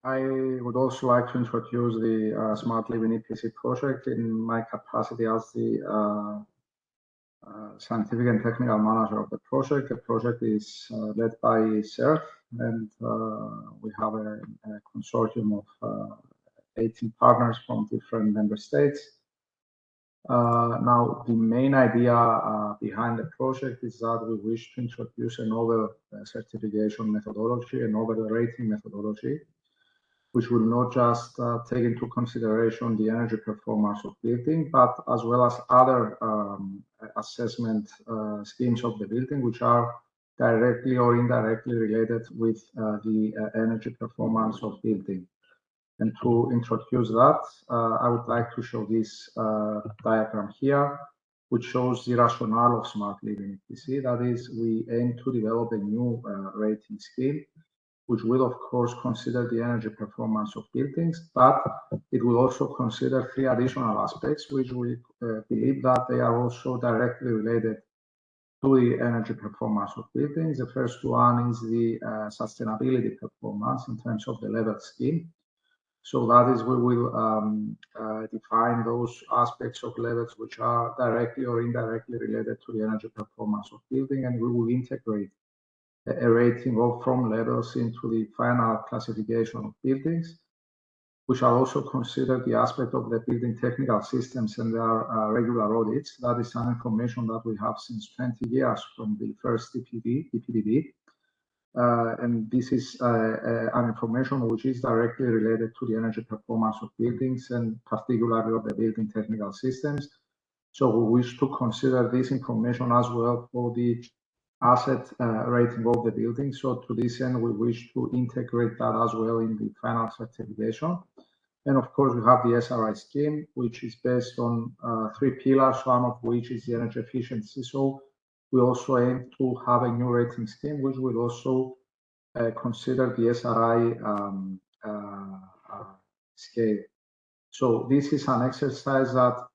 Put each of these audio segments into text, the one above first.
I would also like to introduce the Smart Living EPC project in my capacity as the scientific and technical manager of the project. The project is led by CERF, and we have a consortium of 18 partners from different member states. Now, the main idea behind the project is that we wish to introduce a novel certification methodology, a novel rating methodology, which will not just take into consideration the energy performance of building, but as well as other assessment schemes of the building, which are directly or indirectly related with the energy performance of building. And to introduce that, I would like to show this diagram here, which shows the rationale of Smart Living EPC. That is, we aim to develop a new rating scheme, which will, of course, consider the energy performance of buildings, but it will also consider three additional aspects, which we believe that they are also directly related to the energy performance of buildings. The first one is the sustainability performance in terms of the level scheme. So that is, we will define those aspects of levels which are directly or indirectly related to the energy performance of building, and we will integrate a rating of from levels into the final classification of buildings, which are also consider the aspect of the building technical systems and their regular audits. That is some information that we have since 20 years from the first EPDB. And this is an information which is directly related to the energy performance of buildings and particularly of the building technical systems. So we wish to consider this information as well for the asset rating of the building. So to this end, we wish to integrate that as well in the final certification. And of course, we have the SRI scheme, which is based on three pillars, one of which is the energy efficiency. So we also aim to have a new rating scheme, which will also consider the SRI scale. So this is an exercise that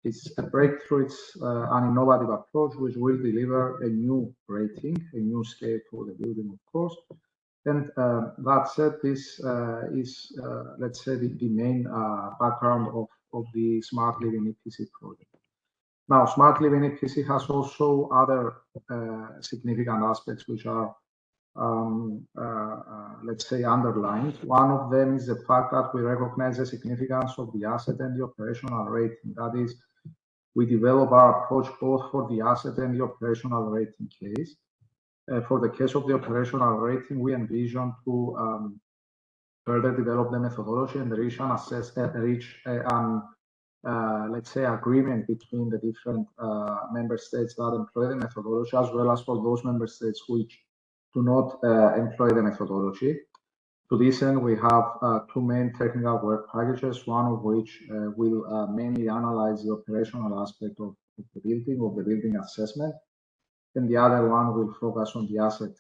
is a breakthrough. It's an innovative approach, which will deliver a new rating, a new scale for the building, of course. And that said, this is, let's say, the main background of the Smart Living EPC project. Now, Smart Living EPC has also other significant aspects which are, let's say, underlined. One of them is the fact that we recognize the significance of the asset and the operational rating. That is, we develop our approach both for the asset and the operational rating case. For the case of the operational rating, we envision to further develop the methodology and reach let's say, agreement between the different member states that employ the methodology, as well as for those member states which do not employ the methodology. To this end, we have two main technical work packages, one of which will mainly analyze the operational aspect of the building assessment, and the other one will focus on the asset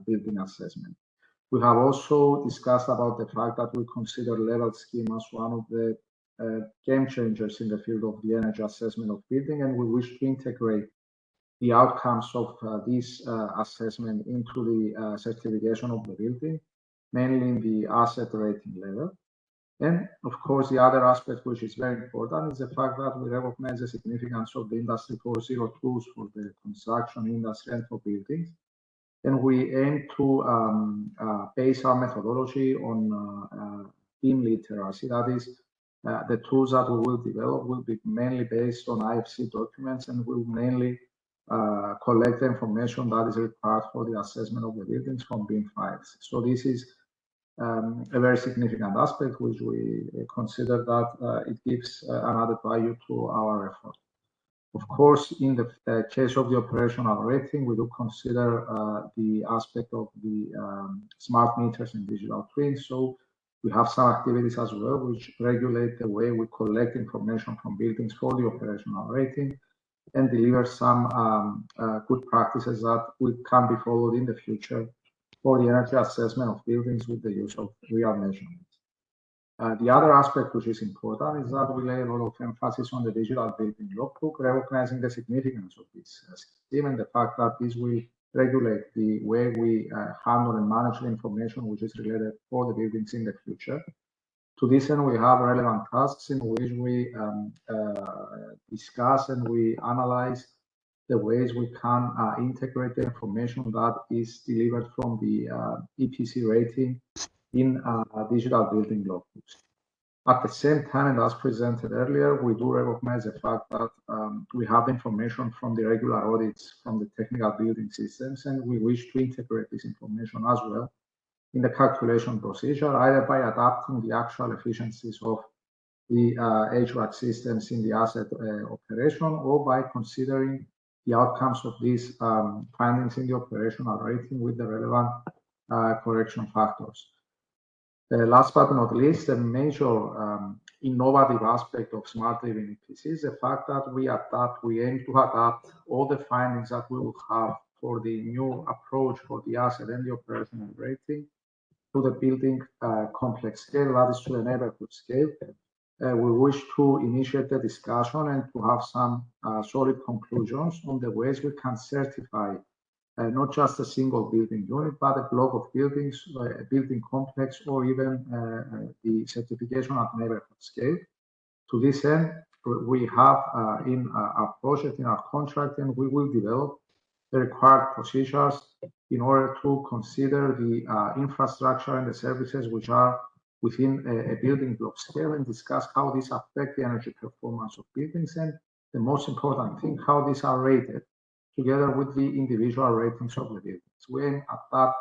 building assessment. We have also discussed about the fact that we consider level scheme as one of the game changers in the field of the energy assessment of building, and we wish to integrate the outcomes of this assessment into the certification of the building, mainly in the asset rating level. And of course, the other aspect which is very important is the fact that we recognize the significance of the Industry 4.0 tools for the construction industry and for buildings. And we aim to base our methodology on BIM literacy. That is, the tools that we will develop will be mainly based on IFC documents and will mainly collect the information that is required for the assessment of the buildings from BIM files. So this is a very significant aspect, which we consider that it gives an added value to our effort. Of course, in the case of the operational rating, we do consider the aspect of the smart meters and digital twins. So we have some activities as well which regulate the way we collect information from buildings for the operational rating and deliver some good practices that can be followed in the future for the energy assessment of buildings with the use of real measurements. The other aspect which is important is that we lay a lot of emphasis on the digital building logbook, recognizing the significance of this scheme and the fact that this will regulate the way we handle and manage the information which is related for the buildings in the future. To this end, we have relevant tasks in which we discuss and we analyze the ways we can integrate the information that is delivered from the EPC rating in digital building logbooks. At the same time, and as presented earlier, we do recognize the fact that we have information from the regular audits from the technical building systems, and we wish to integrate this information as well in the calculation procedure, either by adapting the actual efficiencies of the HVAC systems in the asset operation, or by considering the outcomes of these findings in the operational rating with the relevant correction factors. Last but not least, a major innovative aspect of Smart Living EPC is the fact that we aim to adapt all the findings that we will have for the new approach for the asset and the operational rating to the building complex scale, that is to the neighborhood scale. We wish to initiate the discussion and to have some solid conclusions on the ways we can certify not just a single building unit, but a block of buildings, a building complex, or even the certification at neighborhood scale. To this end, we have in our project, in our contract, and we will develop the required procedures in order to consider the infrastructure and the services which are within a building block scale, and discuss how these affect the energy performance of buildings, and the most important thing, how these are rated together with the individual ratings of the buildings. We aim at that,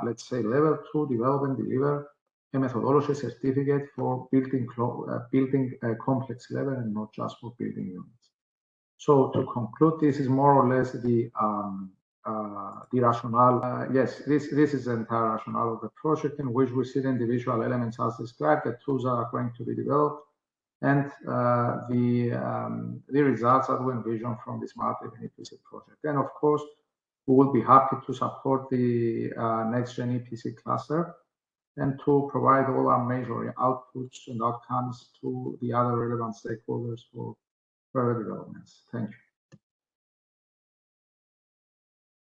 let's say, level 2, develop and deliver a methodology certificate for building complex level and not just for building units. So to conclude, this is more or less the rationale. Yes, this is the entire rationale of the project, in which we see the individual elements as described, the tools that are going to be developed, and the results that we envision from the Smart Living EPC project. And of course, we will be happy to support the NextGen EPC cluster and to provide all our major outputs and outcomes to the other relevant stakeholders for further developments. Thank you.